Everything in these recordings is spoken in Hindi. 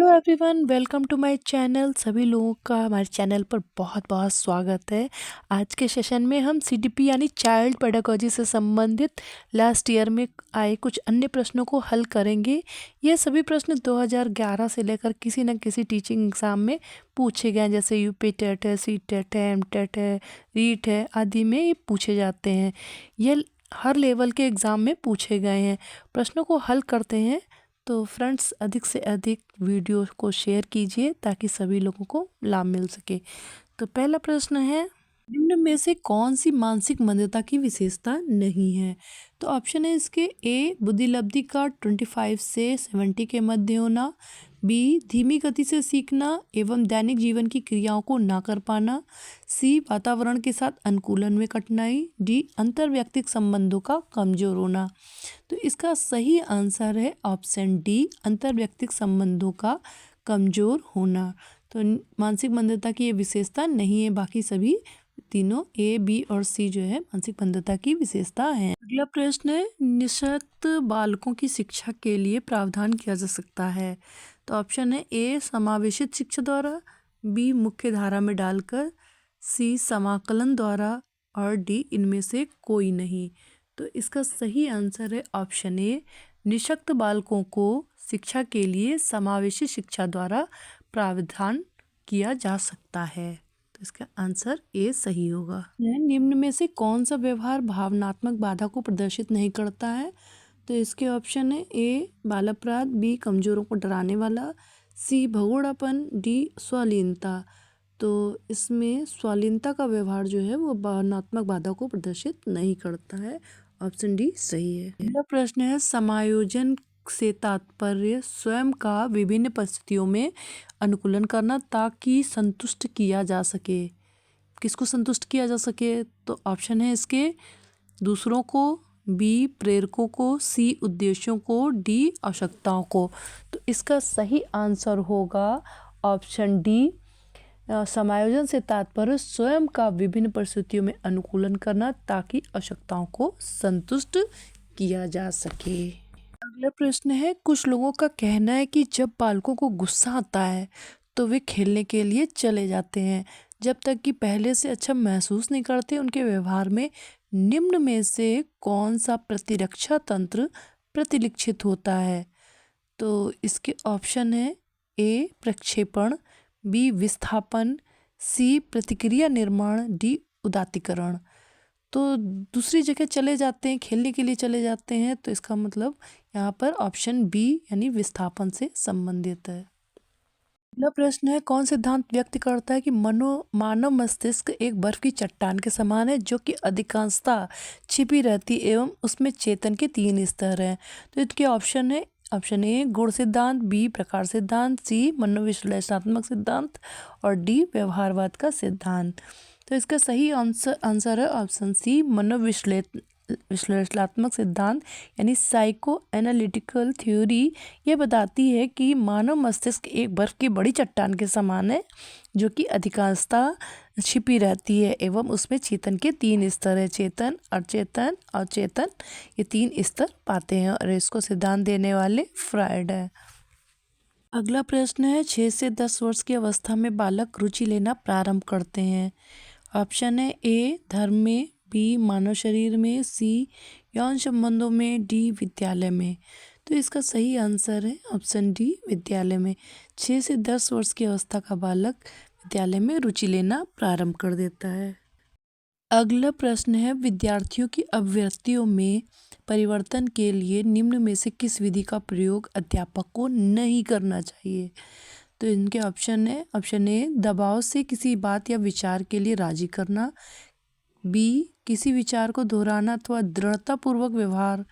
Hello everyone, welcome to my channel. सभी लोगों का हमारे चैनल पर बहुत बहुत स्वागत है। आज के सेशन में हम सीडीपी यानी चाइल्ड पेडागोजी से संबंधित लास्ट ईयर में आए कुछ अन्य प्रश्नों को हल करेंगे। ये सभी प्रश्न 2011 से लेकर किसी न किसी टीचिंग एग्ज़ाम में पूछे गए हैं, जैसे यूपी टेट है, सी टेट है, एम टेट है, रीट है आदि में ये पूछे जाते हैं। ये हर लेवल के एग्ज़ाम में पूछे गए हैं। प्रश्नों को हल करते हैं। तो फ्रेंड्स, अधिक से अधिक वीडियो को शेयर कीजिए ताकि सभी लोगों को लाभ मिल सके। तो पहला प्रश्न है, निम्न में से कौन सी मानसिक मंदता की विशेषता नहीं है? तो ऑप्शन है इसके ए बुद्धि लब्धि का 25 से 70 के मध्य होना, बी धीमी गति से सीखना एवं दैनिक जीवन की क्रियाओं को ना कर पाना, सी वातावरण के साथ अनुकूलन में कठिनाई, डी अंतर्वैयक्तिक संबंधों का कमजोर होना। तो इसका सही आंसर है ऑप्शन डी अंतर्वैयक्तिक संबंधों का कमजोर होना। तो मानसिक मंदता की ये विशेषता नहीं है, बाकी सभी तीनों ए बी और सी जो है मानसिक मंदता की विशेषता है। अगला प्रश्न है, निःशक्त बालकों की शिक्षा के लिए प्रावधान किया जा सकता है? तो ऑप्शन है ए समावेशित शिक्षा द्वारा, बी मुख्य धारा में डालकर, सी समाकलन द्वारा और डी इनमें से कोई नहीं। तो इसका सही आंसर है ऑप्शन ए निःशक्त बालकों को शिक्षा के लिए समावेशी शिक्षा द्वारा प्रावधान किया जा सकता है। तो इसका आंसर ए सही होगा। निम्न में से कौन सा व्यवहार भावनात्मक बाधा को प्रदर्शित नहीं करता है? तो इसके ऑप्शन है ए बाल अपराध, बी कमजोरों को डराने वाला, सी भगोड़ापन, डी स्वलीनता। तो इसमें स्वलीनता का व्यवहार जो है वो भावनात्मक बाधा को प्रदर्शित नहीं करता है। ऑप्शन डी सही है। अगला प्रश्न है, समायोजन से तात्पर्य स्वयं का विभिन्न परिस्थितियों में अनुकूलन करना ताकि संतुष्ट किया जा सके। किसको संतुष्ट किया जा सके? तो ऑप्शन है इसके दूसरों को, बी प्रेरकों को, सी उद्देश्यों को, डी आवश्यकताओं को। तो इसका सही आंसर होगा ऑप्शन डी समायोजन से तात्पर्य स्वयं का विभिन्न परिस्थितियों में अनुकूलन करना ताकि आवश्यकताओं को संतुष्ट किया जा सके। अगला प्रश्न है, कुछ लोगों का कहना है कि जब बालकों को गुस्सा आता है तो वे खेलने के लिए चले जाते हैं जब तक कि पहले से अच्छा महसूस नहीं करते। उनके व्यवहार में निम्न में से कौन सा प्रतिरक्षा तंत्र प्रतिलिखित होता है? तो इसके ऑप्शन है ए प्रक्षेपण, बी विस्थापन, सी प्रतिक्रिया निर्माण, डी उदात्तीकरण। तो दूसरी जगह चले जाते हैं, खेलने के लिए चले जाते हैं, तो इसका मतलब यहाँ पर ऑप्शन बी यानी विस्थापन से संबंधित है। अगला प्रश्न है, कौन सिद्धांत व्यक्त करता है कि मानव मस्तिष्क एक बर्फ की चट्टान के समान है जो कि अधिकांशतः छिपी रहती एवं उसमें चेतन के 3 स्तर हैं? तो इसके ऑप्शन है ऑप्शन ए गुण सिद्धांत, बी प्रकार सिद्धांत, सी मनोविश्लेषणात्मक सिद्धांत और डी व्यवहारवाद का सिद्धांत। तो इसका सही आंसर है ऑप्शन सी विश्लेषणात्मक सिद्धांत यानी साइको एनालिटिकल थ्योरी। ये बताती है कि मानव मस्तिष्क एक बर्फ की बड़ी चट्टान के समान है जो कि अधिकांशतः छिपी रहती है एवं उसमें चेतन के 3 स्तर है, चेतन, अचेतन और चेतन। ये 3 स्तर पाते हैं और इसको सिद्धांत देने वाले फ्रायड है। अगला प्रश्न है, 6 से 10 वर्ष की अवस्था में बालक रुचि लेना प्रारंभ करते हैं। ऑप्शन है ए धर्म में, बी मानव शरीर में, सी यौन संबंधों में, डी विद्यालय में। तो इसका सही आंसर है ऑप्शन डी विद्यालय में। 6 से 10 वर्ष की अवस्था का बालक विद्यालय में रुचि लेना प्रारंभ कर देता है। अगला प्रश्न है, विद्यार्थियों की अभिव्यक्तियों में परिवर्तन के लिए निम्न में से किस विधि का प्रयोग अध्यापक को नहीं करना चाहिए? तो इनके ऑप्शन है ऑप्शन ए दबाव से किसी बात या विचार के लिए राजी करना, बी किसी विचार को दोहराना अथवा दृढ़तापूर्वक व्यवहार,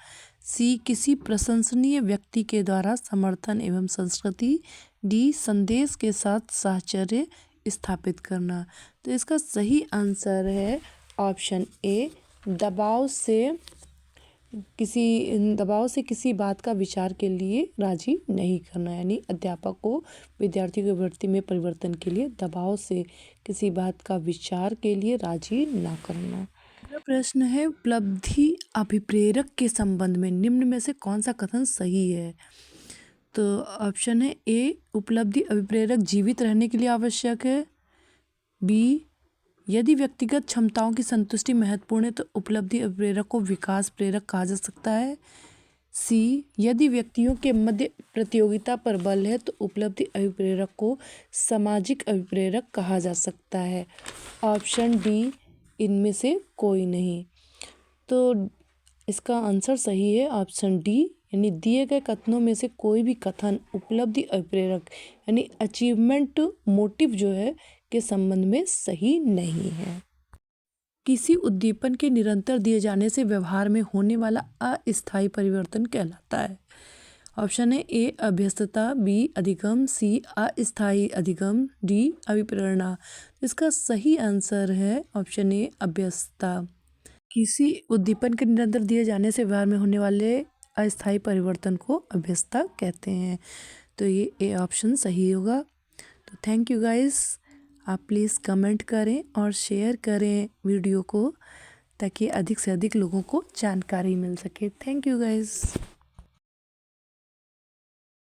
सी किसी प्रशंसनीय व्यक्ति के द्वारा समर्थन एवं संस्कृति, डी संदेश के साथ साहचर्य स्थापित करना। तो इसका सही आंसर है ऑप्शन ए दबाव से किसी बात का विचार के लिए राजी नहीं करना, यानी अध्यापक को विद्यार्थियों की वृत्ति में परिवर्तन के लिए दबाव से किसी बात का विचार के लिए राजी ना करना। अगला प्रश्न है, उपलब्धि अभिप्रेरक के संबंध में निम्न में से कौन सा कथन सही है? तो ऑप्शन है ए, उपलब्धि अभिप्रेरक जीवित रहने के लिए आवश्यक है। बी, यदि व्यक्तिगत क्षमताओं की संतुष्टि महत्वपूर्ण है तो उपलब्धि अभिप्रेरक को विकास प्रेरक कहा जा सकता है। सी, यदि व्यक्तियों के मध्य प्रतियोगिता पर बल है तो उपलब्धि अभिप्रेरक को सामाजिक अभिप्रेरक कहा जा सकता है। ऑप्शन डी, इनमें से कोई नहीं। तो इसका आंसर सही है ऑप्शन डी, यानी दिए गए कथनों में से कोई भी कथन उपलब्धि अभिप्रेरक यानी अचीवमेंट मोटिव जो है के संबंध में सही नहीं है। किसी उद्दीपन के निरंतर दिए जाने से व्यवहार में होने वाला अस्थायी परिवर्तन कहलाता है। ऑप्शन है ए, अभ्यस्तता, बी, अधिगम, सी, अस्थायी अधिगम, डी, अभिप्रेरणा। इसका सही आंसर है ऑप्शन ए, अभ्यस्तता। किसी उद्दीपन के निरंतर दिए जाने से व्यवहार में होने वाले अस्थायी परिवर्तन को अभ्यस्तता कहते हैं। तो ये ए ऑप्शन सही होगा। तो थैंक यू गाइस, आप प्लीज़ कमेंट करें और शेयर करें वीडियो को ताकि अधिक से अधिक लोगों को जानकारी मिल सके। Thank you guys.